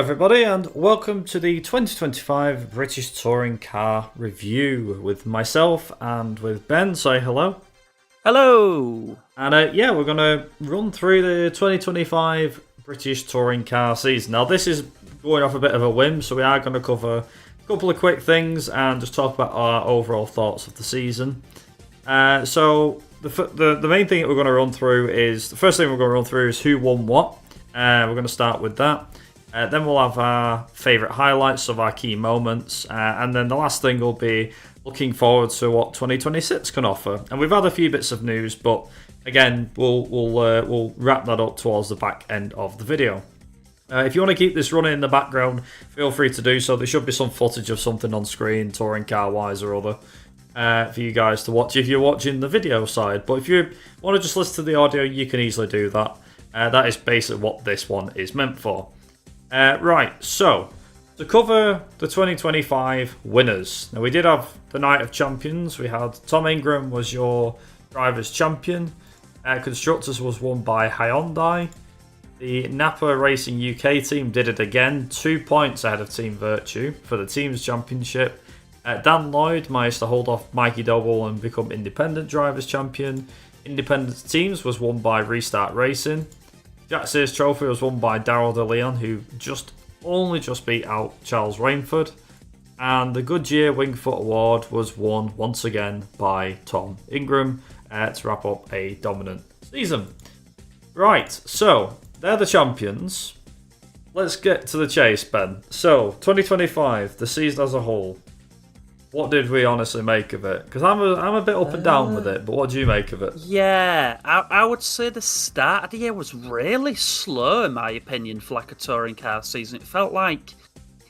everybody, and welcome to the 2025 British Touring Car Review with myself and with Ben. Say hello. Hello! And yeah, we're going to run through the 2025 British Touring Car season. Now, this is going off a bit of a whim, so we are going to cover a couple of quick things and just talk about our overall thoughts of the season. So the main thing that we're going to run through is, the first thing we're going to run through is who won what. We're going to start with that. Then we'll have our favourite highlights of our key moments. And then the last thing will be looking forward to what 2026 can offer. And we've had a few bits of news, but again, we'll wrap that up towards the back end of the video. If you want to keep this running in the background, feel free to do so. There should be some footage of something on screen, touring car-wise or other, for you guys to watch if you're watching the video side. But if you want to just listen to the audio, you can easily do that. That is basically what this one is meant for. Right, so to cover the 2025 winners. Now, we did have the Night of Champions. We had Tom Ingram was your Drivers' Champion. Constructors was won by Hyundai. The Napa Racing UK team did it again, 2 points ahead of Team Virtue for the Teams Championship. Dan Lloyd managed to hold off Mikey Doble and become Independent Drivers' Champion. Independent Teams was won by Restart Racing. Jack Sears Trophy was won by Daryl De Leon, who only just beat out Charles Rainford. And the Goodyear Wingfoot Award was won once again by Tom Ingram to wrap up a dominant season. Right, so they're the champions. Let's get to the chase, Ben. So, 2025, the season as a whole. What did we honestly make of it? Because I'm a bit up and down with it, but what do you make of it? Yeah, I would say the start of the year was really slow, in my opinion, for like a touring car season. It felt like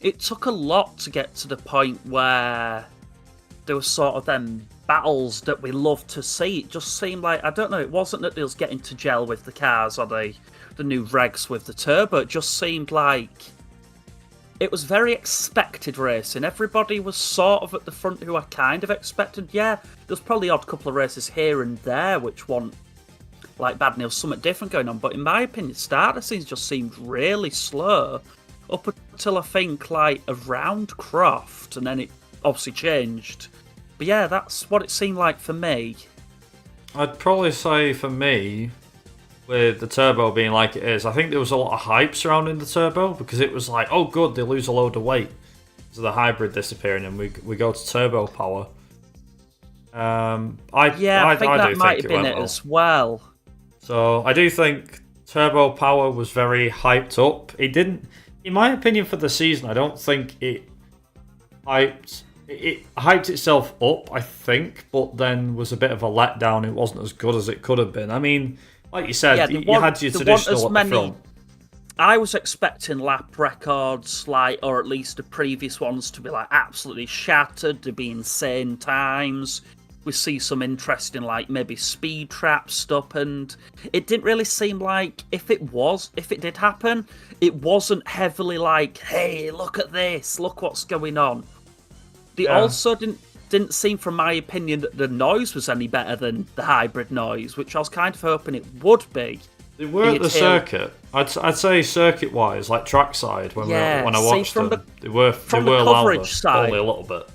it took a lot to get to the point where there was sort of them battles that we love to see. It just seemed like, I don't know, it wasn't that they was getting to gel with the cars or the new regs with the turbo. It just seemed like it was very expected racing. Everybody was sort of at the front who I kind of expected. Yeah, there's probably odd couple of races here and there which weren't like bad news, something different going on. But in my opinion, the start of the season just seemed really slow up until I think like around Croft, and then it obviously changed. But yeah, that's what it seemed like for me. I'd probably say for me, with the turbo being like it is, I think there was a lot of hype surrounding the turbo because it was like, oh good, they lose a load of weight. So the hybrid disappearing and we go to turbo power. I think that might have been it as well. So I do think turbo power was very hyped up. It didn't, in my opinion, for the season, I don't think it hyped itself up, I think, but then was a bit of a letdown. It wasn't as good as it could have been. I mean, like you said, you had your traditional at the front. I was expecting lap records, or at least the previous ones, to be like absolutely shattered. To be insane times. We see some interesting, maybe speed trap stuff, and it didn't really seem like if it did happen, it wasn't heavily like, hey, look at this, look what's going on. They also didn't seem, from my opinion, that the noise was any better than the hybrid noise, which I was kind of hoping it would be. They were at the circuit. I'd say circuit-wise, like trackside, when I watched them, they were louder, only a little bit.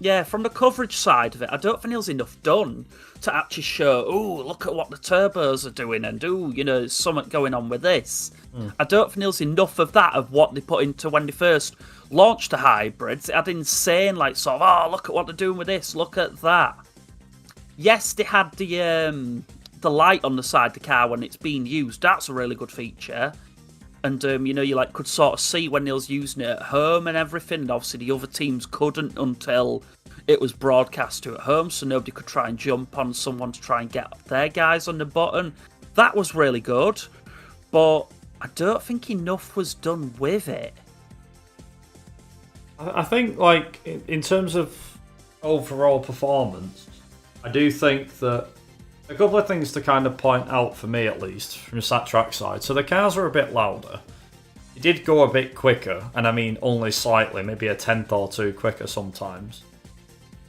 Yeah, from the coverage side of it, I don't think there was enough done to actually show, oh, look at what the turbos are doing, and there's something going on with this. I don't think there was enough of that, of what they put into when they first launched the hybrids. It had insane, oh, look at what they're doing with this, look at that. Yes, they had the light on the side of the car when it's being used. That's a really good feature. And, you could sort of see when they was using it at home and everything. And obviously the other teams couldn't until it was broadcast to at home, so nobody could try and jump on someone to try and get their guys on the button. That was really good. But I don't think enough was done with it. I think, in terms of overall performance, I do think that a couple of things to kind of point out for me, at least, from the track side. So the cars are a bit louder. It did go a bit quicker, and I mean only slightly, maybe a tenth or two quicker sometimes.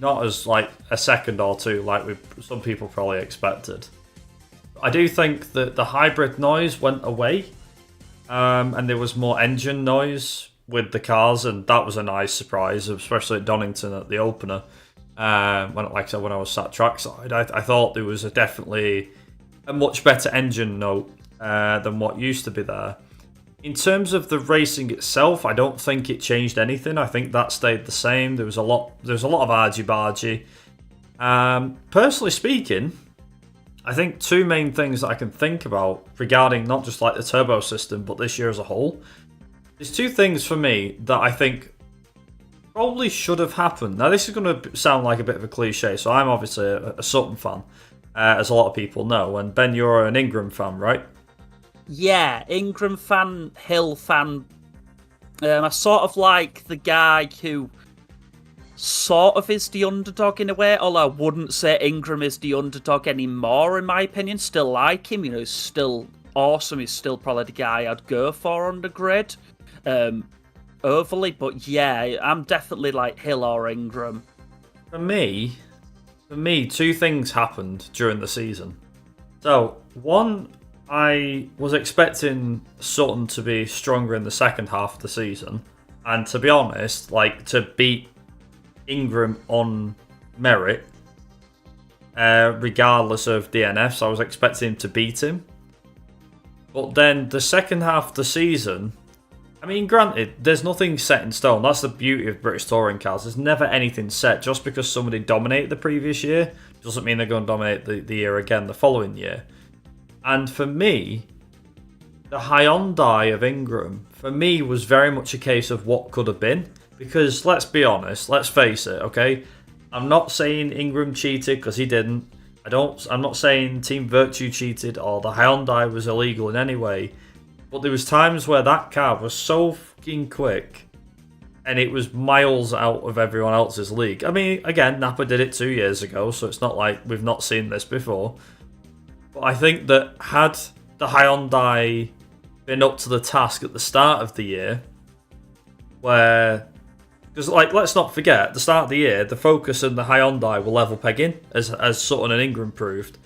Not as, a second or two like some people probably expected. I do think that the hybrid noise went away. and there was more engine noise with the cars, and that was a nice surprise, especially at Donington at the opener. Like I said, when I was sat trackside, I thought there was definitely a much better engine note than what used to be there. In terms of the racing itself, I don't think it changed anything. I think that stayed the same. There was a lot of argy-bargy. Personally speaking, I think two main things that I can think about regarding not just like the turbo system, but this year as a whole. There's two things for me that I think probably should have happened. Now, this is going to sound like a bit of a cliche, so I'm obviously a Sutton fan, as a lot of people know. And Ben, you're an Ingram fan, right? Yeah, Ingram fan, Hill fan. I sort of like the guy who sort of is the underdog in a way, although I wouldn't say Ingram is the underdog anymore, in my opinion. Still like him, he's still awesome. He's still probably the guy I'd go for on the grid, overly. But yeah, I'm definitely like Hill or Ingram. For me, two things happened during the season. So, one, I was expecting Sutton to be stronger in the second half of the season. And to be honest, like, to beat Ingram on merit, regardless of DNFs, I was expecting him to beat him. But then the second half of the season, I mean, granted, there's nothing set in stone. That's the beauty of British touring cars. There's never anything set. Just because somebody dominated the previous year doesn't mean they're going to dominate the year again the following year. And for me, the Hyundai of Ingram, for me, was very much a case of what could have been. Because, let's be honest, let's face it, okay? I'm not saying Ingram cheated, because he didn't. I'm not saying Team Virtue cheated, or the Hyundai was illegal in any way. But there was times where that car was so fucking quick, and it was miles out of everyone else's league. I mean, again, Napa did it 2 years ago, so it's not like we've not seen this before. But I think that had the Hyundai been up to the task at the start of the year, where... Because, like, let's not forget, at the start of the year, the Focus and the Hyundai were level pegging, as Sutton and Ingram proved.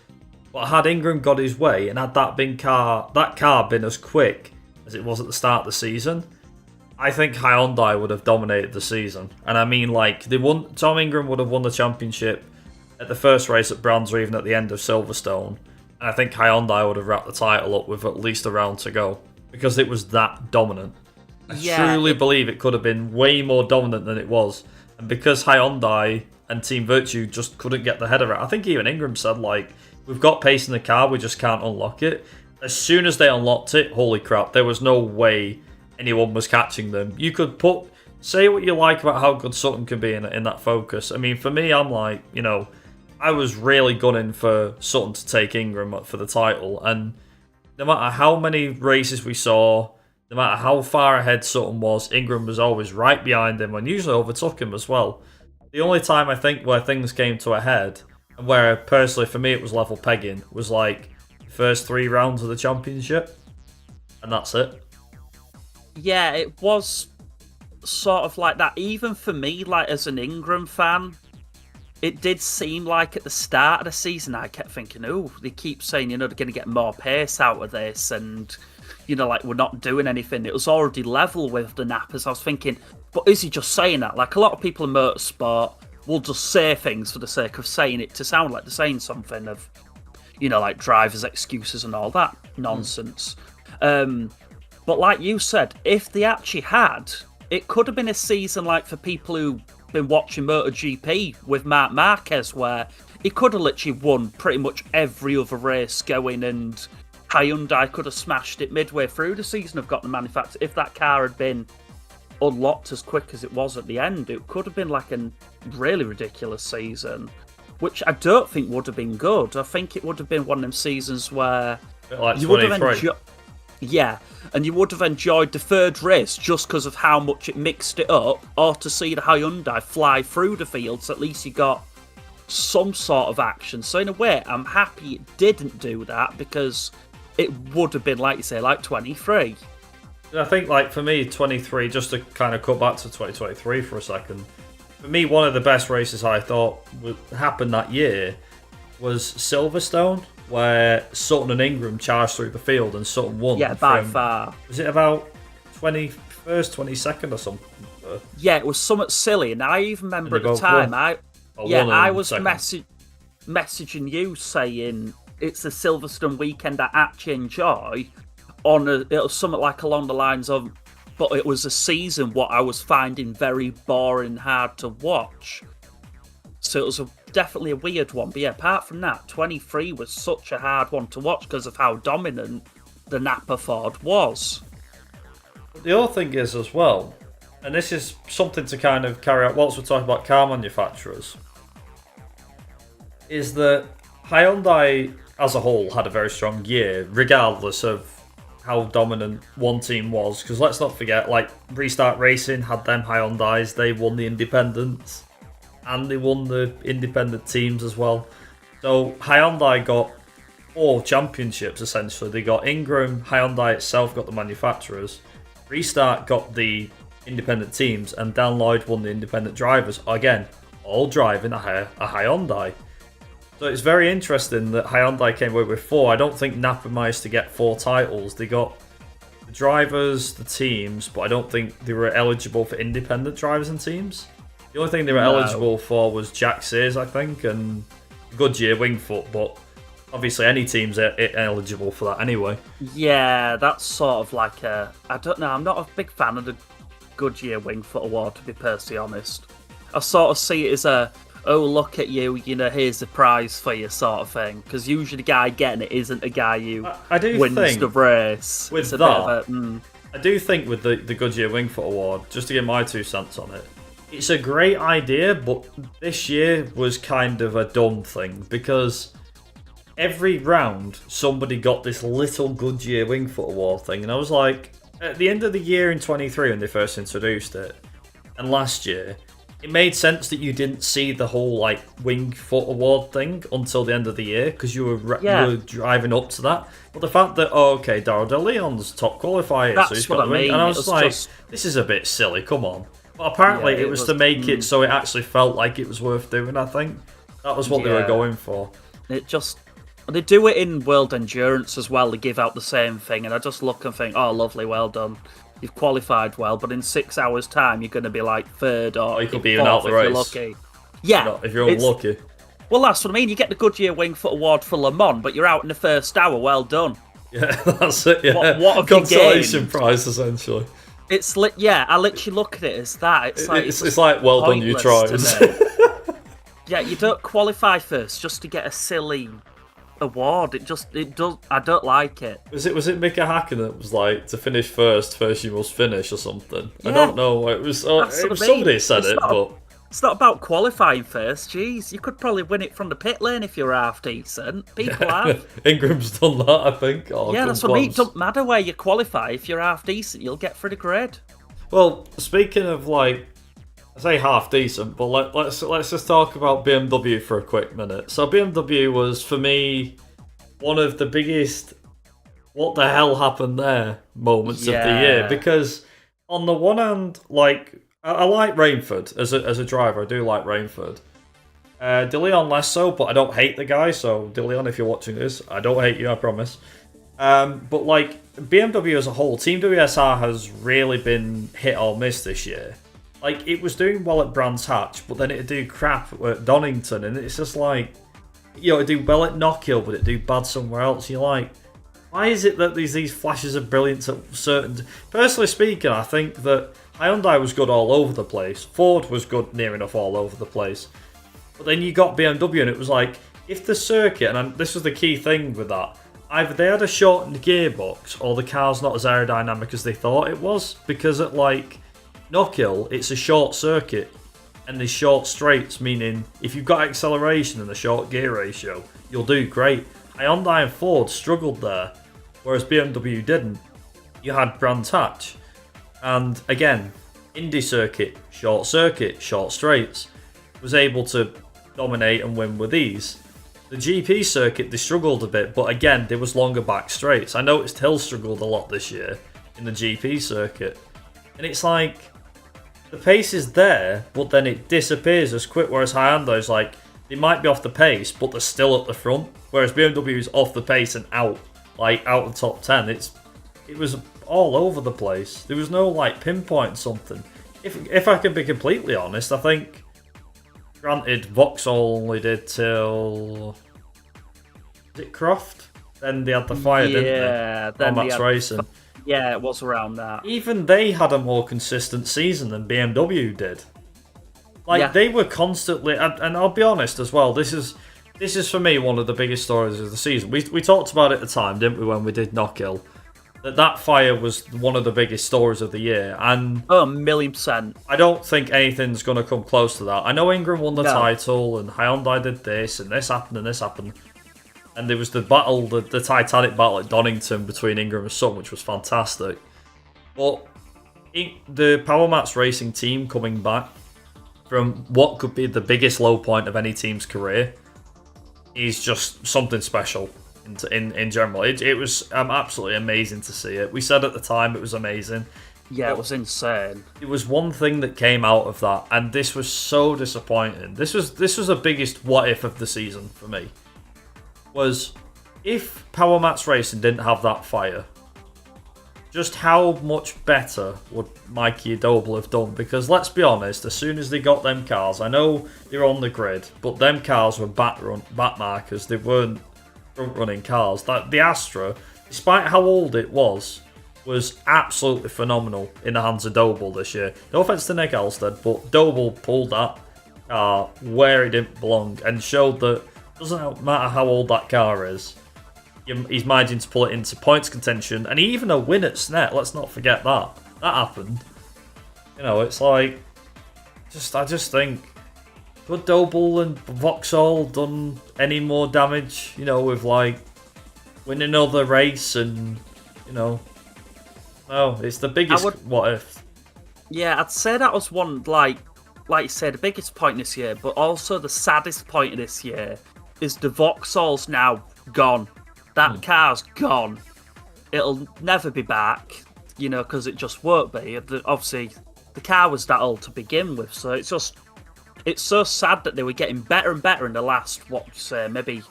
But had Ingram got his way, and had that car been as quick as it was at the start of the season, I think Hyundai would have dominated the season. And I mean, like, Tom Ingram would have won the championship at the first race at Brands or even at the end of Silverstone. And I think Hyundai would have wrapped the title up with at least a round to go. Because it was that dominant. I truly believe it could have been way more dominant than it was. And because Hyundai and Team Virtue just couldn't get the head around, I think even Ingram said, like, we've got pace in the car, we just can't unlock it. As soon as they unlocked it, holy crap, there was no way anyone was catching them. You could say what you like about how good Sutton can be in that Focus. I mean, for me, I'm like, you know, I was really gunning for Sutton to take Ingram for the title. And no matter how many races we saw, no matter how far ahead Sutton was, Ingram was always right behind him and usually overtook him as well. The only time I think where things came to a head, and where personally for me it was level pegging, was like the first 3 rounds of the championship. And that's it. Yeah, it was sort of like that. Even for me, like as an Ingram fan, it did seem like at the start of the season I kept thinking, oh, they keep saying, you know, they're going to get more pace out of this and... you know, like, we're not doing anything. It was already level with the Nappers. I was thinking, but is he just saying that? Like, a lot of people in motorsport will just say things for the sake of saying it to sound like they're saying something of, you know, like drivers' excuses and all that nonsense. But like you said, if they actually had, it could have been a season like for people who've been watching MotoGP with Marc Marquez, where he could have literally won pretty much every other race going, and Hyundai could have smashed it midway through the season of got the manufacturer. If that car had been unlocked as quick as it was at the end, it could have been like a really ridiculous season, which I don't think would have been good. I think it would have been one of them seasons where like you would have and you would have enjoyed the third race just because of how much it mixed it up, or to see the Hyundai fly through the fields. At least you got some sort of action. So in a way, I'm happy it didn't do that, because it would have been, like you say, like 23. I think, like, for me, 23, just to kind of cut back to 2023 for a second, for me, one of the best races I thought would happen that year was Silverstone, where Sutton and Ingram charged through the field and Sutton won. Yeah, by far. Was it about 21st, 22nd or something? Yeah, it was somewhat silly, and I even remember at the time, I was messaging you saying it's a Silverstone weekend I actually enjoy. It was something like along the lines of, but it was a season what I was finding very boring and hard to watch. So it was definitely a weird one. But yeah, apart from that, 23 was such a hard one to watch because of how dominant the Napa Ford was. The other thing is as well, and this is something to kind of carry out whilst we're talking about car manufacturers, is that Hyundai as a whole had a very strong year, regardless of how dominant one team was. Because let's not forget, like, Restart Racing had them Hyundais, they won the independents, and they won the independent teams as well. So Hyundai got 4 championships essentially. They got Ingram, Hyundai itself got the manufacturers, Restart got the independent teams, and Dan Lloyd won the independent drivers. Again, all driving a Hyundai. So it's very interesting that Hyundai came away with 4. I don't think Napa managed to get 4 titles. They got the drivers, the teams, but I don't think they were eligible for independent drivers and teams. The only thing they were eligible for was Jack Sears, I think, and Goodyear Wingfoot, but obviously any team's eligible for that anyway. Yeah, that's sort of like I don't know, I'm not a big fan of the Goodyear Wingfoot Award, to be personally honest. I sort of see it as oh, look at you, here's the prize for you sort of thing. Because usually the guy getting it isn't a guy who wins the race. With that, I do think with the Goodyear Wingfoot Award, just to get my 2 cents on it, it's a great idea, but this year was kind of a dumb thing. Because every round, somebody got this little Goodyear Wingfoot Award thing. And I was like, at the end of the year in 23 when they first introduced it, and last year, it made sense that you didn't see the whole Wingfoot Award thing until the end of the year because you were driving up to that. But the fact that Darryl De Leon's top qualifier, that's so he's what got I the wing, mean. and I was like, this is a bit silly. Come on. But apparently it was to make it so it actually felt like it was worth doing. I think that was what they were going for. They do it in World Endurance as well. They give out the same thing, and I just look and think, oh, lovely, well done. You've qualified well, but in 6 hours' time, you're going to be like 3rd or you could be even out the race. You're lucky. Yeah, if you're unlucky. Well, that's what I mean. You get the Goodyear Wingfoot Award for Le Mans, but you're out in the first hour. Well done. Yeah, that's it. Yeah, what have consolation you gained? Prize essentially. It's I literally look at it as that. It's like well done, you tried. Yeah, you don't qualify first just to get a silly award. It does. I don't like it. Was it Mika Hakkinen that was like, to finish first you must finish or something? Yeah. I don't know. It was somebody said it, but it's not about qualifying first. Jeez, you could probably win it from the pit lane if you're half decent. People have. Ingram's done that, I think. That's what I mean. It doesn't matter where you qualify. If you're half decent, you'll get through the grid. Well, speaking of I say half decent, but let's just talk about BMW for a quick minute. So BMW was, for me, one of the biggest what the hell happened there moments of the year, because on the one hand, I like Rainford as a driver. I do like Rainford. De Leon less so, but I don't hate the guy. So De Leon, if you're watching this, I don't hate you, I promise. But BMW as a whole, Team WSR has really been hit or miss this year. It was doing well at Brands Hatch, but then it'd do crap at Donington, and it's just it'd do well at Knockhill, but it'd do bad somewhere else. You're like, why is it that there's these flashes of brilliance at certain... Personally speaking, I think that Hyundai was good all over the place. Ford was good near enough all over the place. But then you got BMW, and it was if the circuit, and this was the key thing with that, either they had a shortened gearbox, or the car's not as aerodynamic as they thought it was, because at Knockhill, it's a short circuit, and there's short straights, meaning if you've got acceleration and a short gear ratio, you'll do great. Hyundai and Ford struggled there, whereas BMW didn't. You had Brands Hatch, and again, Indy circuit, short straights, was able to dominate and win with ease. The GP circuit, they struggled a bit, but again, there was longer back straights. I noticed Hill struggled a lot this year in the GP circuit, and it's the pace is there, but then it disappears as quick, whereas Hyundai's they might be off the pace, but they're still at the front. Whereas BMW is off the pace and out of the top 10. It was all over the place. There was no like pinpoint something. If I can be completely honest, I think, granted, Vauxhall only did till, is it Croft? Then they had the fire, didn't they? Yeah, then Max Racing. Yeah, it was around that. Even they had a more consistent season than BMW did. Like, they were constantly, and I'll be honest as well, this is for me one of the biggest stories of the season. We talked about it at the time, didn't we, when we did Knockhill? That fire was one of the biggest stories of the year, and 1,000,000%. I don't think anything's going to come close to that. I know Ingram won the title, and Hyundai did this, and this happened, and this happened. And there was the battle, the Titanic battle at Donington between Ingram and Sutton, which was fantastic. But the Power Mats Racing team coming back from what could be the biggest low point of any team's career is just something special in general. It was absolutely amazing to see it. We said at the time it was amazing. Yeah, it was insane. It was one thing that came out of that, and this was so disappointing. This was the biggest what if of the season for me. Was if Power Mats Racing didn't have that fire, just how much better would Mikey Doble have done? Because let's be honest, as soon as they got them cars, I know they're on the grid, but them cars were back markers. They weren't front running cars. The Astra, despite how old it was absolutely phenomenal in the hands of Doble this year. No offense to Nick Elstead, but Doble pulled that car where it didn't belong and showed that doesn't matter how old that car is, he's managing to pull it into points contention, and even a win at Snet. Let's not forget that happened. You know, it's like, I just think, could Doble and Vauxhall done any more damage? You know, with like winning another race, and you know, no, it's the biggest what if. Yeah, I'd say that was one like you said, the biggest point this year, but also the saddest point of this year. Is the Vauxhall's now gone. That car's gone. It'll never be back, you know, because it just won't be. Obviously, the car was that old to begin with, so it's so sad that they were getting better and better in the last, maybe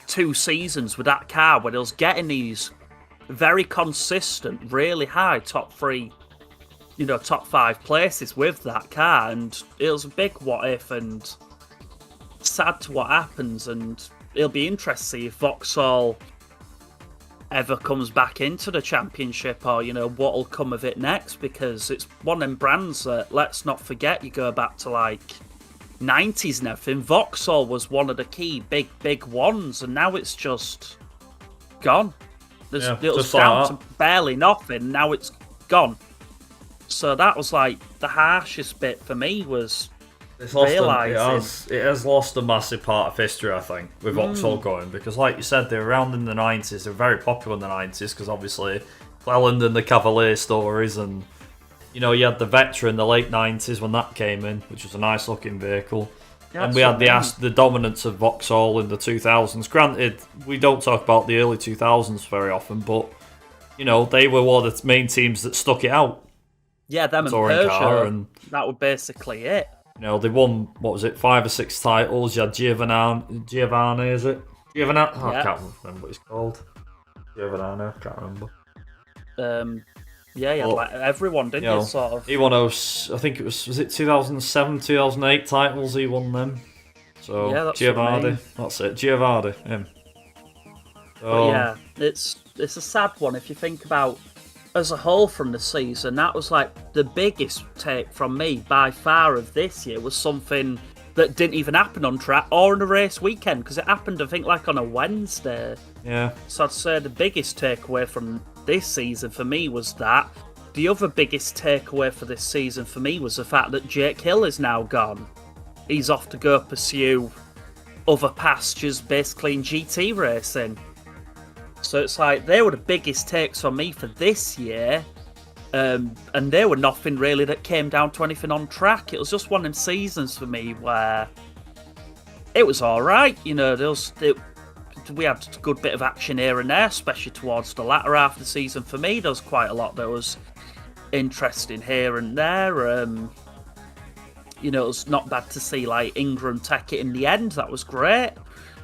2 seasons with that car, where it was getting these very consistent, really high top 3, you know, top 5 places with that car, and it was a big what if, and sad to what happens, and it'll be interesting to see if Vauxhall ever comes back into the championship, or you know what'll come of it next, because it's one of them brands that, let's not forget, you go back to like 90s and everything, Vauxhall was one of the key big ones, and now it's just gone. It was down to barely nothing, now it's gone. So that was like the harshest bit for me, was it has lost a massive part of history, I think, with Vauxhall going, because like you said, they were around in the 90s, they were very popular in the 90s, because obviously Cleland and the Cavalier stories, and you know, you had the Vectra in the late 90s when that came in, which was a nice looking vehicle. Yeah, and we had the dominance of Vauxhall in the 2000s. Granted, we don't talk about the early 2000s very often, but you know, they were one of the main teams that stuck it out. Yeah, them and Peugeot, that was basically it. You know, they won, 5 or 6 titles. You had Giovanni, is it? Giovanni? I can't remember what he's called. Giovanni, I can't remember. Yeah, you had like everyone, didn't you, sort of? He won I think it was it 2007, 2008 titles, he won them. So, yeah, that's Giovanni, that's it, Giovanni, him. So, but yeah, it's a sad one if you think about, as a whole from the season, that was like the biggest take from me by far of this year, was something that didn't even happen on track or on a race weekend, because it happened, I think, like on a Wednesday. Yeah. So I'd say the biggest takeaway from this season for me was that. The other biggest takeaway for this season for me was the fact that Jake Hill is now gone. He's off to go pursue other pastures, basically in GT racing. So it's like, they were the biggest takes for me for this year. And they were nothing really that came down to anything on track. It was just one of them seasons for me where it was alright. You know, we had a good bit of action here and there, especially towards the latter half of the season. For me, there was quite a lot that was interesting here and there. it was not bad to see like Ingram take it in the end. That was great.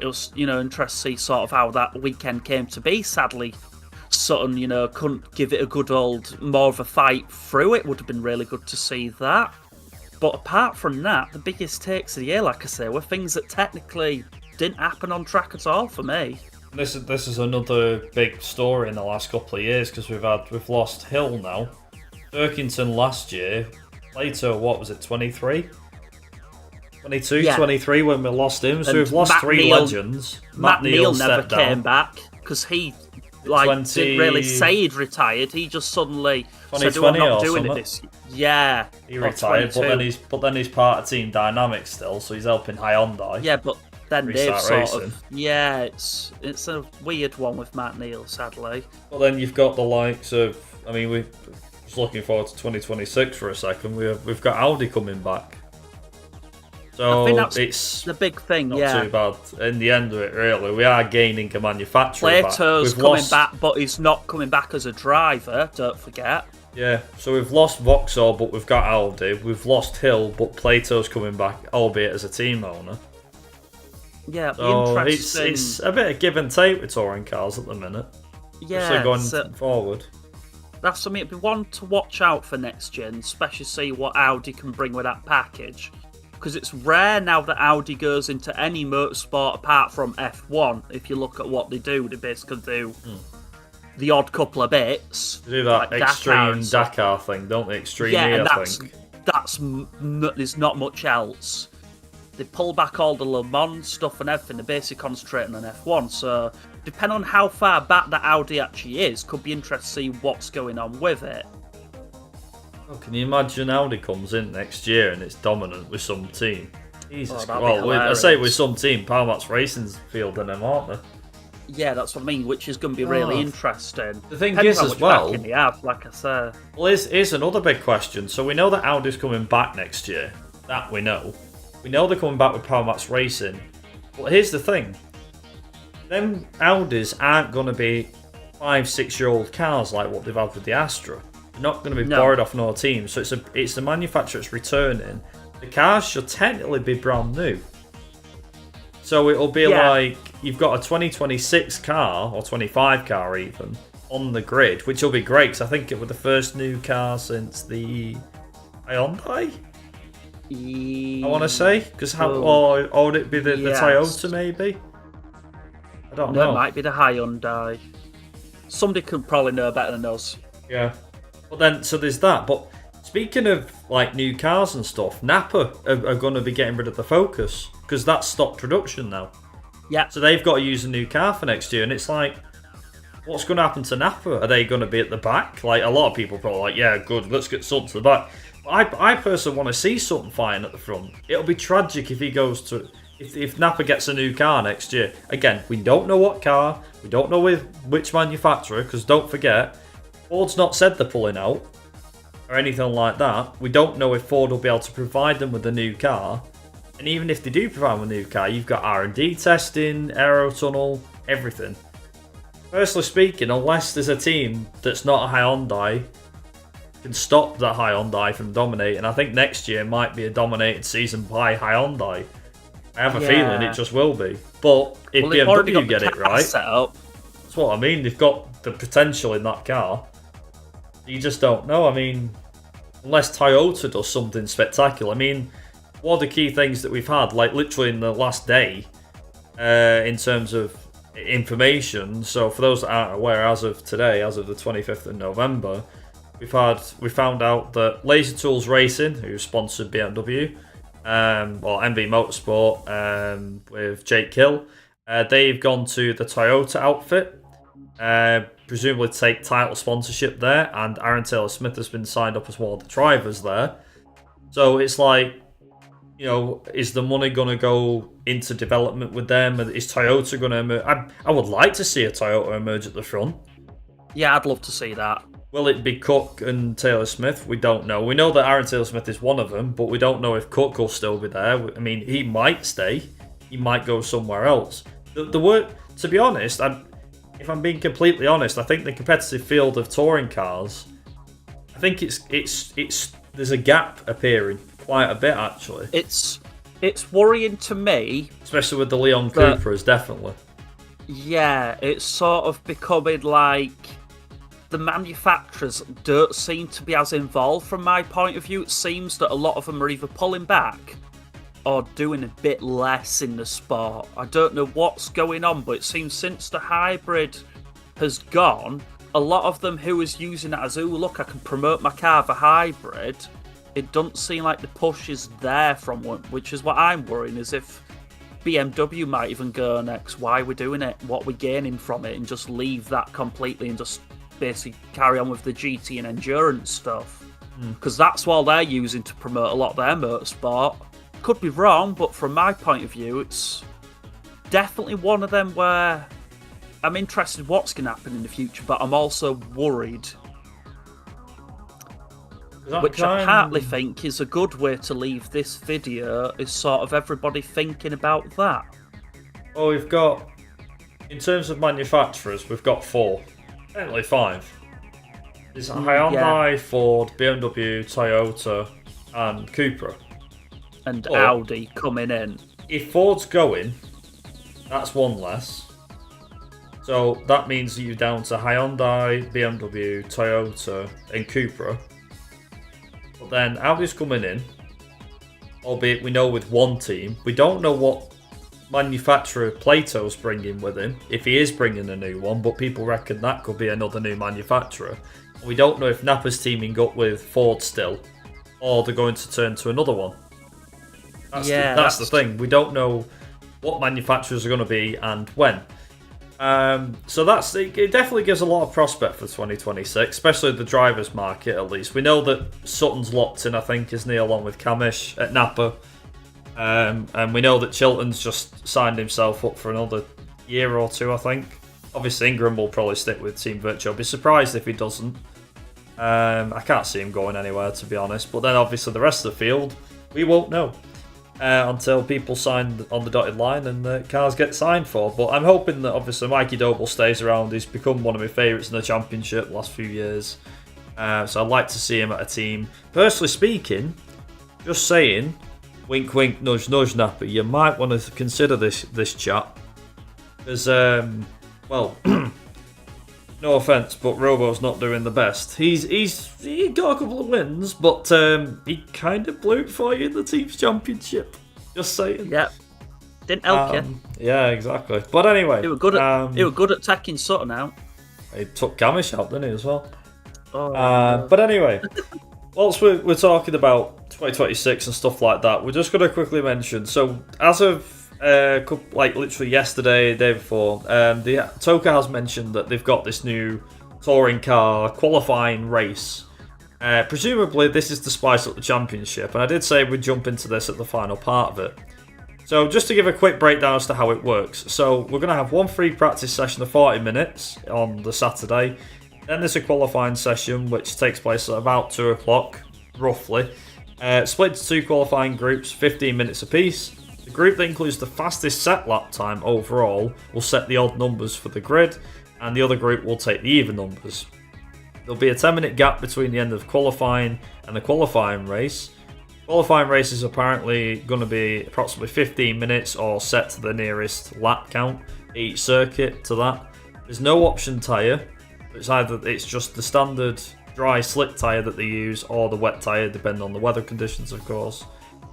It was, interesting to see sort of how that weekend came to be. Sadly, Sutton, couldn't give it a good old, more of a fight through. It would have been really good to see that. But apart from that, the biggest takes of the year, like I say, were things that technically didn't happen on track at all for me. This is another big story in the last couple of years because we've lost Hill now. Turkington last year, Plato, what was it, 23? 22, Yeah. 23 when we lost him. So And we've lost Matt three Neal- legends. Matt Neal never stepped down. came back because he 20 didn't really say he'd retired. He just suddenly said, "Oh, I'm 2020 not or doing something. it this year." Yeah, He or retired, 22. but then he's part of Team Dynamics still, so he's helping Hyundai. Yeah, but then they've Restart sort racing. of it's a weird one with Matt Neal, sadly. But then you've got the likes of, we're just looking forward to 2026 for a second. We've got Audi coming back. So I think that's it's the big thing. not Yeah, too bad in the end of it, really. We are gaining a manufacturer back. Plato's We've coming lost- back, but he's not coming back as a driver. Don't forget. Yeah, so we've lost Vauxhall, but we've got Audi. We've lost Hill, but Plato's coming back, albeit as a team owner. Yeah, So interesting. it's a bit of give and take with touring cars at the minute. Yeah, going so forward. that's something it'd be one to watch out for next gen, especially see what Audi can bring with that package. Because it's rare now that Audi goes into any motorsport apart from F1. If you look at what they do, they basically do the odd couple of bits. They do that like extreme Dakar Dakar thing, don't they? Extreme Yeah, E, and I think. there's not much else. They pull back all the Le Mans stuff and everything. They're basically concentrating on F1. So, depending on how far back that Audi actually is, could be interesting to see what's going on with it. Oh, can you imagine Audi comes in next year and it's dominant with some team? Jesus that'd Christ. be Well, I say hilarious. with some team, Palmax Racing's fielding them, aren't they? Yeah, that's what I mean, which is going to be really Oh. interesting. The thing Depending is on as which well- backing they have, like I said. Well, here's another big question. So we know that Audi's coming back next year. That we know. We know they're coming back with Palmax Racing. But here's the thing. Them Audis aren't going to be 5-6-year-old cars like what they've had with the Astra. They're not going to be No. borrowed off no team. So it's the manufacturer that's returning. The cars should technically be brand new. So it'll be Yeah. like you've got a 2026 car, or 25 car even, on the grid, which will be great because I think it was the first new car since the Hyundai, I want to say. Because or would it be the Yes. Toyota maybe? I don't No, know. it might be the Hyundai. Somebody could probably know better than us. Yeah. But then, so there's that. But speaking of like new cars and stuff, Napa are going to be getting rid of the Focus because that's stopped production now. Yeah, So they've got to use a new car for next year, and it's like, what's going to happen to Napa? Are they going to be at the back? Like, a lot of people are probably like, yeah, good, let's get Sutton to the back. But I personally want to see Sutton flying at the front. It'll be tragic if he goes to... If Napa gets a new car next year. Again, we don't know what car, we don't know which manufacturer, because don't forget, Ford's not said they're pulling out, or anything like that. We don't know if Ford will be able to provide them with a new car. And even if they do provide them with a new car, you've got R&D testing, aero tunnel, everything. Personally speaking, unless there's a team that's not a Hyundai, can stop that Hyundai from dominating. I think next year might be a dominated season by Hyundai. I have a feeling it just will be. But if they've already got BMW the get it car right, set up. that's what I mean. They've got the potential in that car. You just don't know. I mean, unless Toyota does something spectacular. I mean, one of the key things that we've had, like literally in the last day, in terms of information. So for those that aren't aware, as of today, as of the 25th of November, we found out that Laser Tools Racing, who sponsored BMW, or MV Motorsport, with Jake Hill, they've gone to the Toyota outfit, presumably to take title sponsorship there, and Aaron Taylor Smith has been signed up as one of the drivers there. So it's like, you know, is the money going to go into development with them? Is Toyota going to emerge? I would like to see a Toyota emerge at the front. Yeah, I'd love to see that. Will it be Cook and Taylor Smith? We don't know. We know that Aaron Taylor Smith is one of them, but we don't know if Cook will still be there. I mean, he might stay. He might go somewhere else. The word, to be honest, if I'm being completely honest, I think the competitive field of touring cars, I think it's there's a gap appearing quite a bit, actually. It's worrying to me, Especially with the Leon Cooper's, definitely. Yeah, it's sort of becoming like the manufacturers don't seem to be as involved from my point of view. It seems that a lot of them are either pulling back or doing a bit less in the sport. I don't know what's going on, but it seems since the hybrid has gone, a lot of them who is using it as, oh look, I can promote my car for hybrid, it doesn't seem like the push is there from one, which is what I'm worrying, is if BMW might even go next, why are we doing it, what are we gaining from it, and just leave that completely and just basically carry on with the GT and endurance stuff. Because that's what they're using to promote a lot of their motorsport. Could be wrong, but from my point of view, it's definitely one of them where I'm interested what's going to happen in the future, but I'm also worried. Which I partly think is a good way to leave this video, is sort of everybody thinking about that. Well, we've got, in terms of manufacturers, we've got 4. Technically 5. There's Hyundai, Ford, BMW, Toyota, and Cupra. And Audi coming in. If Ford's going, that's one less. So that means you're down to Hyundai, BMW, Toyota, and Cupra. But then Audi's coming in, albeit we know with one team. We don't know what manufacturer Plato's bringing with him, if he is bringing a new one, but people reckon that could be another new manufacturer. We don't know if Napa's teaming up with Ford still, or they're going to turn to another one. That's the thing. We don't know what manufacturers are going to be and when. So it definitely gives a lot of prospect for 2026, especially the drivers' market at least. We know that Sutton's locked in, I think, isn't he, along with Camish at Napa. And we know that Chilton's just signed himself up for another year or 2, I think. Obviously, Ingram will probably stick with Team Virtual. I'll be surprised if he doesn't. I can't see him going anywhere, to be honest. But then, obviously, the rest of the field, we won't know until people sign on the dotted line and the cars get signed for. But I'm hoping that, obviously, Mikey Doble stays around. He's become one of my favourites in the championship the last few years. So I'd like to see him at a team. Personally speaking, just saying, wink, wink, nudge, nudge, Napa, you might want to consider this chap. Because, well, no offence, but Robo's not doing the best. He got a couple of wins, but he kind of blew it for you in the team's championship. Just saying. Yep. Didn't help you. Yeah, exactly. But anyway, he were good at taking Sutton out. He took Camish out, didn't he, as well? Oh. But anyway, whilst we're talking about 2026 and stuff like that, we're just going to quickly mention. So as of literally yesterday, day before, the Toka has mentioned that they've got this new touring car qualifying race. Presumably, this is to spice up the championship, and I did say we'd jump into this at the final part of it. So just to give a quick breakdown as to how it works. So we're going to have one free practice session of 40 minutes on the Saturday. Then there's a qualifying session which takes place at about 2 o'clock, roughly. Split into 2 qualifying groups, 15 minutes apiece. The group that includes the fastest set lap time overall will set the odd numbers for the grid, and the other group will take the even numbers. There'll be a 10-minute gap between the end of qualifying and the qualifying race. Qualifying race is apparently going to be approximately 15 minutes or set to the nearest lap count each circuit to that. There's no option tyre. It's just the standard dry slick tyre that they use or the wet tyre depending on the weather conditions, of course.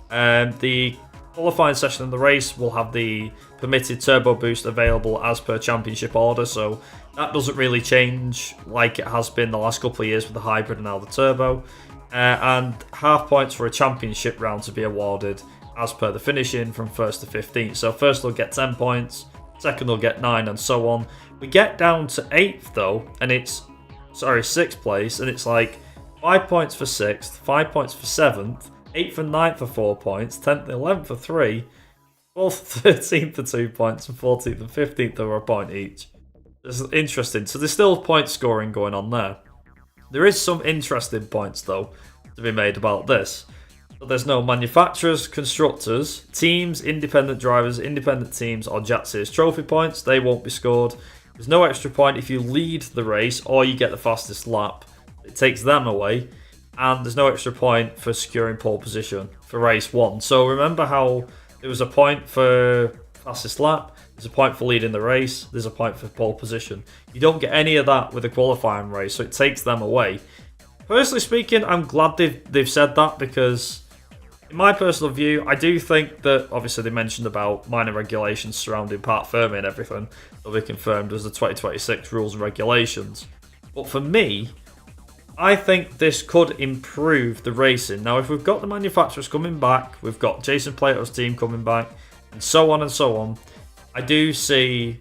The qualifying session in the race will have the permitted turbo boost available as per championship order, so that doesn't really change like it has been the last couple of years with the hybrid and now the turbo. And half points for a championship round to be awarded as per the finishing from 1st to 15th. So first they'll get 10 points, second they'll get 9 and so on. We get down to 8th though, and 6th place, and it's like 5 points for 6th, 5 points for 7th, 8th and 9th for 4 points, 10th and 11th for 3, 12th and 13th for 2 points, and 14th and 15th are a point each. This is interesting. So there's still point scoring going on there. There is some interesting points, though, to be made about this. But there's no manufacturers, constructors, teams, independent drivers, independent teams, or Jatsi's trophy points. They won't be scored. There's no extra point if you lead the race or you get the fastest lap. It takes them away. And there's no extra point for securing pole position. for race 1. So remember how there was a point for fastest lap, there's a point for leading the race, there's a point for pole position. You don't get any of that with a qualifying race, so it takes them away. Personally speaking, I'm glad they've said that, because in my personal view, I do think that, obviously they mentioned about minor regulations surrounding Part Fermi and everything, that'll be confirmed as the 2026 rules and regulations. But for me, I think this could improve the racing. Now, if we've got the manufacturers coming back, we've got Jason Plato's team coming back, and so on and so on, I do see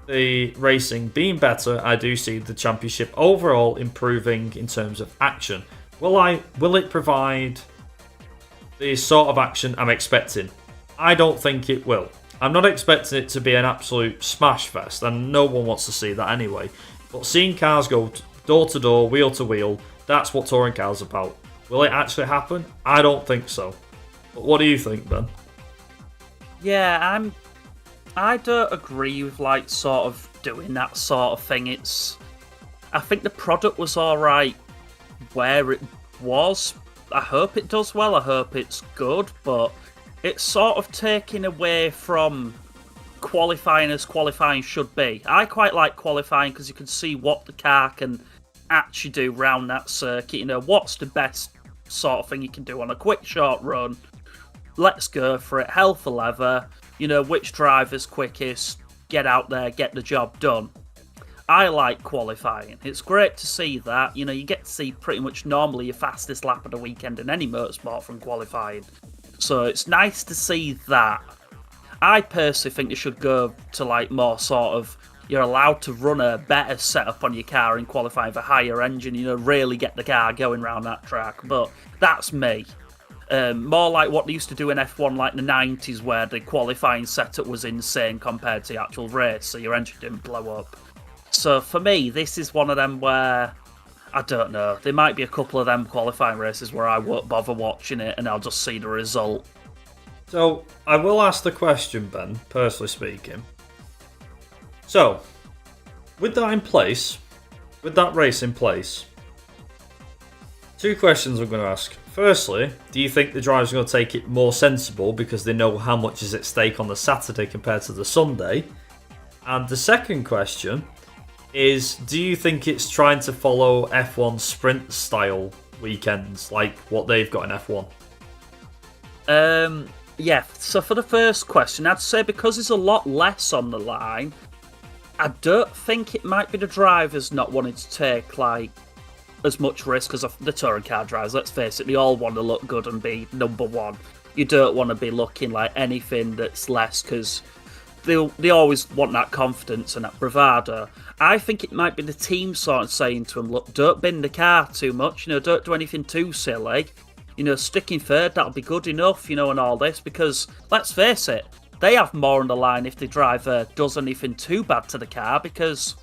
the racing being better. I do see the championship overall improving in terms of action. Will it provide the sort of action I'm expecting? I don't think it will. I'm not expecting it to be an absolute smash fest, and no one wants to see that anyway. But seeing cars go door to door, wheel to wheel, that's what touring cars are about. Will it actually happen? I don't think so. But what do you think, Ben? Yeah, I don't agree with like sort of doing that sort of thing. I think the product was alright where it was. I hope it does well, I hope it's good, but it's sort of taking away from qualifying as qualifying should be. I quite like qualifying because you can see what the car can actually do around that circuit. You know, what's the best sort of thing you can do on a quick short run. Let's go for it, hell for leather. You know, which driver's quickest, get out there, get the job done. I like qualifying. It's great to see that. You know, you get to see pretty much normally your fastest lap of the weekend in any motorsport from qualifying. So it's nice to see that. I personally think they should go to like more sort of, you're allowed to run a better setup on your car in qualifying for higher engine, you know, really get the car going around that track. But that's me. More like what they used to do in F1 like the 90s, where the qualifying setup was insane compared to the actual race, so your engine didn't blow up. So for me, this is one of them where, I don't know, there might be a couple of them qualifying races where I won't bother watching it and I'll just see the result. So, I will ask the question, Ben, personally speaking. So, with that in place, with that race in place, two questions I'm going to ask. Firstly, do you think the drivers are going to take it more sensible because they know how much is at stake on the Saturday compared to the Sunday? And the second question is, do you think it's trying to follow F1 sprint style weekends like what they've got in F1? Yeah, so for the first question, I'd say because there's a lot less on the line, I don't think it might be the drivers not wanting to take like as much risk as the touring car drivers. Let's face it, they all want to look good and be number one. You don't want to be looking like anything that's less, because they always want that confidence and that bravado. I think it might be the team sort of saying to them, look, don't bend the car too much, you know, don't do anything too silly. You know, sticking third, that'll be good enough, you know, and all this, because, let's face it, they have more on the line if the driver does anything too bad to the car, because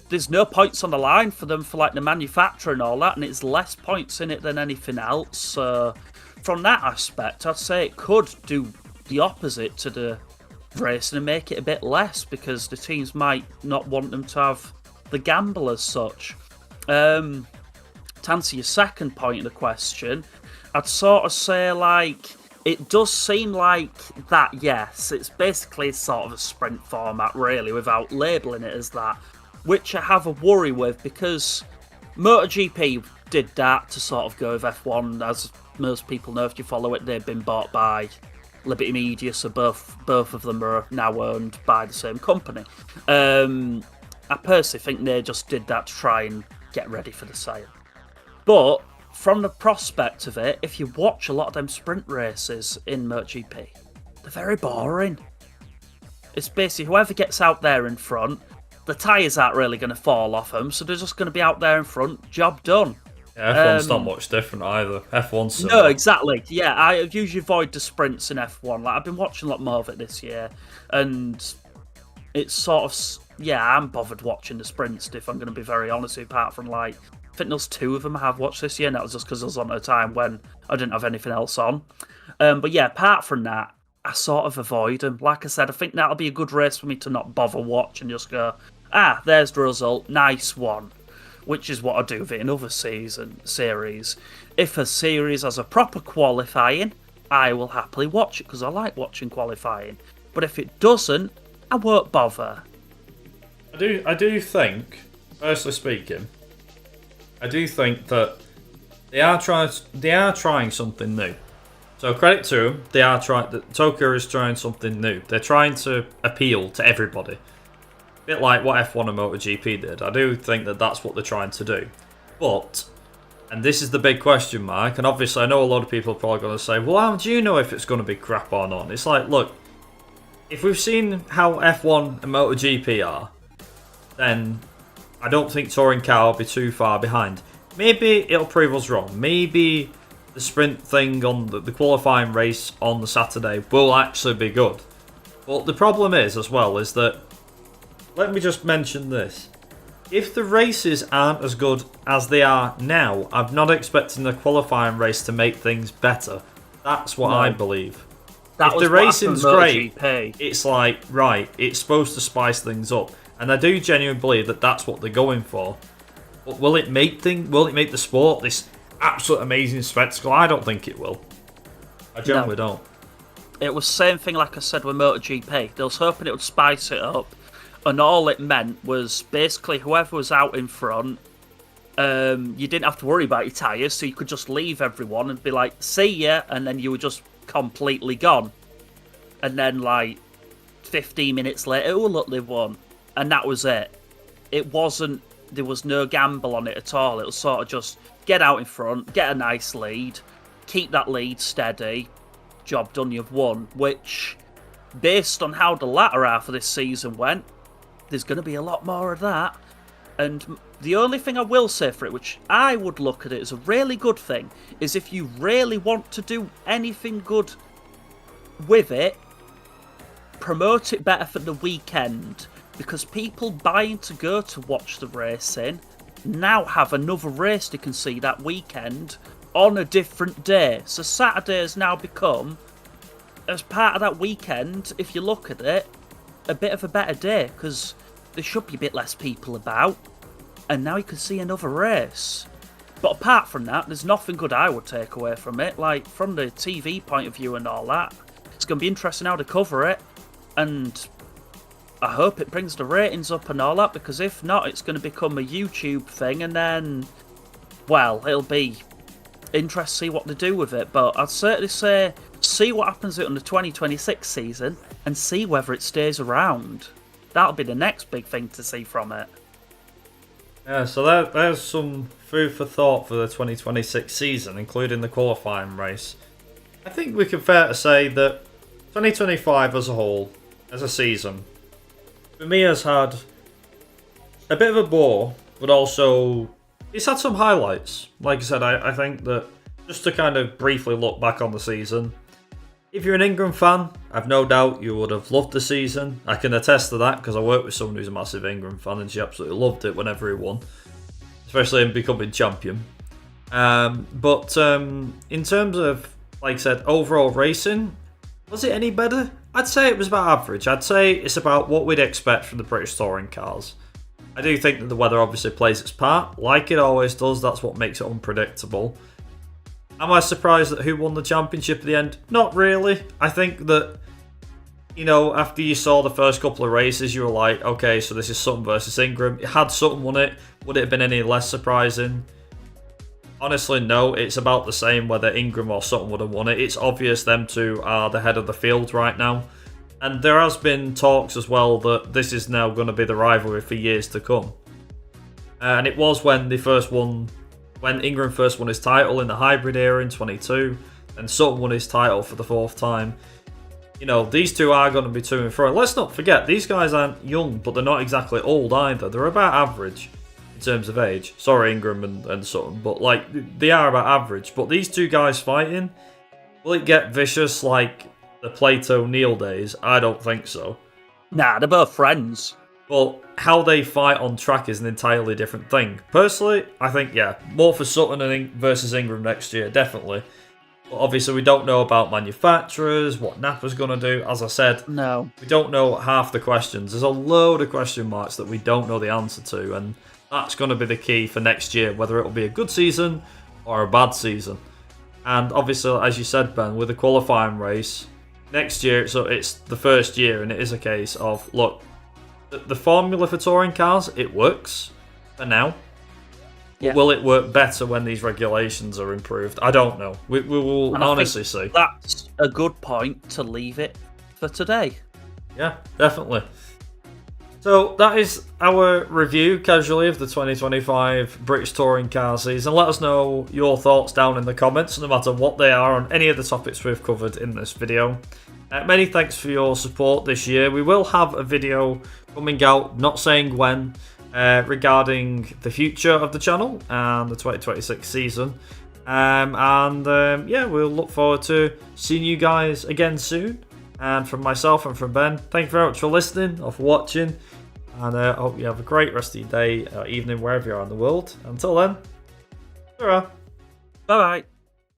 there's no points on the line for them for, like, the manufacturer and all that, and it's less points in it than anything else. So, from that aspect, I'd say it could do the opposite to the racing and make it a bit less, because the teams might not want them to have the gamble as such. To answer your second point of the question, I'd sort of say, like, it does seem like that, yes. It's basically sort of a sprint format, really, without labelling it as that, which I have a worry with, because MotoGP did that to sort of go with F1. As most people know, if you follow it, they've been bought by Liberty Media, so both of them are now owned by the same company. I personally think they just did that to try and get ready for the sale. But from the prospect of it, if you watch a lot of them sprint races in MotoGP, they're very boring. It's basically whoever gets out there in front, the tyres aren't really going to fall off them, so they're just going to be out there in front, job done. Yeah, F1's not much different either. F1's similar. No, exactly. Yeah, I usually avoid the sprints in F1. Like, I've been watching a lot more of it this year, and it's sort of, yeah, I'm bothered watching the sprints, if I'm going to be very honest, apart from, like, I think there's two of them I have watched this year, and that was just because I was on at a time when I didn't have anything else on. But yeah, apart from that, I sort of avoid them. Like I said, I think that'll be a good race for me to not bother watch and just go, there's the result, nice one. which is what I do with it in other series. If a series has a proper qualifying, I will happily watch it because I like watching qualifying. But if it doesn't, I won't bother. I do think, personally speaking, I do think that they are trying something new. So credit to them, they are trying. Tokyo is trying something new. They're trying to appeal to everybody, a bit like what F1 and MotoGP did. I do think that that's what they're trying to do, but, and this is the big question mark. And obviously, I know a lot of people are probably going to say, "Well, how do you know if it's going to be crap or not?" It's like, look, if we've seen how F1 and MotoGP are, then I don't think Touring Car will be too far behind. Maybe it'll prove us wrong. Maybe the sprint thing on the qualifying race on the Saturday will actually be good. But the problem is, as well, is that, let me just mention this. If the races aren't as good as they are now, I'm not expecting the qualifying race to make things better. That's what I believe. If the racing's great, it's like, right, it's supposed to spice things up. And I do genuinely believe that that's what they're going for. But will it make the sport this absolute amazing spectacle? I don't think it will. I generally don't. It was the same thing like I said with MotoGP. They was hoping it would spice it up, and all it meant was basically whoever was out in front, you didn't have to worry about your tyres, so you could just leave everyone and be like, see ya, and then you were just completely gone. And then like 15 minutes later, oh look, they've won. And that was it. There was no gamble on it at all. It was sort of just get out in front, get a nice lead, keep that lead steady, job done, you've won. Which, based on how the latter half of this season went, there's going to be a lot more of that. And the only thing I will say for it, which I would look at it as a really good thing, is if you really want to do anything good with it, promote it better for the weekend. Because people buying to go to watch the racing now have another race they can see that weekend on a different day. So Saturday has now become, as part of that weekend, if you look at it, a bit of a better day. Because there should be a bit less people about. And now you can see another race. But apart from that, there's nothing good I would take away from it. Like, from the TV point of view and all that, it's going to be interesting how to cover it. And I hope it brings the ratings up and all that, because if not, it's going to become a YouTube thing, and then, well, it'll be interesting to see what they do with it. But I'd certainly say, see what happens in the 2026 season, and see whether it stays around. That'll be the next big thing to see from it. Yeah, so there's some food for thought for the 2026 season, including the qualifying race. I think we can fair to say that 2025 as a whole, as a season, for me has had a bit of a bore, but also it's had some highlights. Like I said, I think that just to kind of briefly look back on the season, if you're an Ingram fan, I've no doubt you would have loved the season. I can attest to that because I work with someone who's a massive Ingram fan and she absolutely loved it whenever he won, especially him becoming champion. But in terms of, like I said, overall racing, was it any better? I'd say it was about average. I'd say it's about what we'd expect from the British touring cars. I do think that the weather obviously plays its part, like it always does. That's what makes it unpredictable. Am I surprised at who won the championship at the end? Not really. I think that, you know, after you saw the first couple of races, you were like, okay, so this is Sutton versus Ingram. Had Sutton won it, would it have been any less surprising? Honestly, no. It's about the same whether Ingram or Sutton would have won it. It's obvious them two are the head of the field right now. And there has been talks as well that this is now going to be the rivalry for years to come. And it was when they first won, when Ingram first won his title in the hybrid era in 22, and Sutton won his title for the fourth time. You know, these two are going to be to and fro. Let's not forget, these guys aren't young, but they're not exactly old either. They're about average in terms of age. Sorry, Ingram and Sutton, but like they are about average. But these two guys fighting, will it get vicious like the Plato Neal days? I don't think so. Nah, they're both friends. But how they fight on track is an entirely different thing. Personally, I think, yeah, more for Sutton versus Ingram next year, definitely. But obviously, we don't know about manufacturers, what Napa's going to do. As I said, no, we don't know half the questions. There's a load of question marks that we don't know the answer to. And That's going to be the key for next year, whether it will be a good season or a bad season. And obviously, as you said, Ben, with the qualifying race, next year, so it's the first year, and it is a case of, look, the formula for touring cars, it works for now. Yeah. Will it work better when these regulations are improved? I don't know. We will honestly see. That's a good point to leave it for today. Yeah, definitely. So that is our review, casually, of the 2025 British Touring Car season. Let us know your thoughts down in the comments, no matter what they are, on any of the topics we've covered in this video. Many thanks for your support this year. We will have a video coming out, not saying when, regarding the future of the channel and the 2026 season. Yeah, we'll look forward to seeing you guys again soon. And from myself and from Ben, thank you very much for listening or for watching. And I hope you have a great rest of your day or evening, wherever you are in the world. Until then, ta-ra. Bye-bye.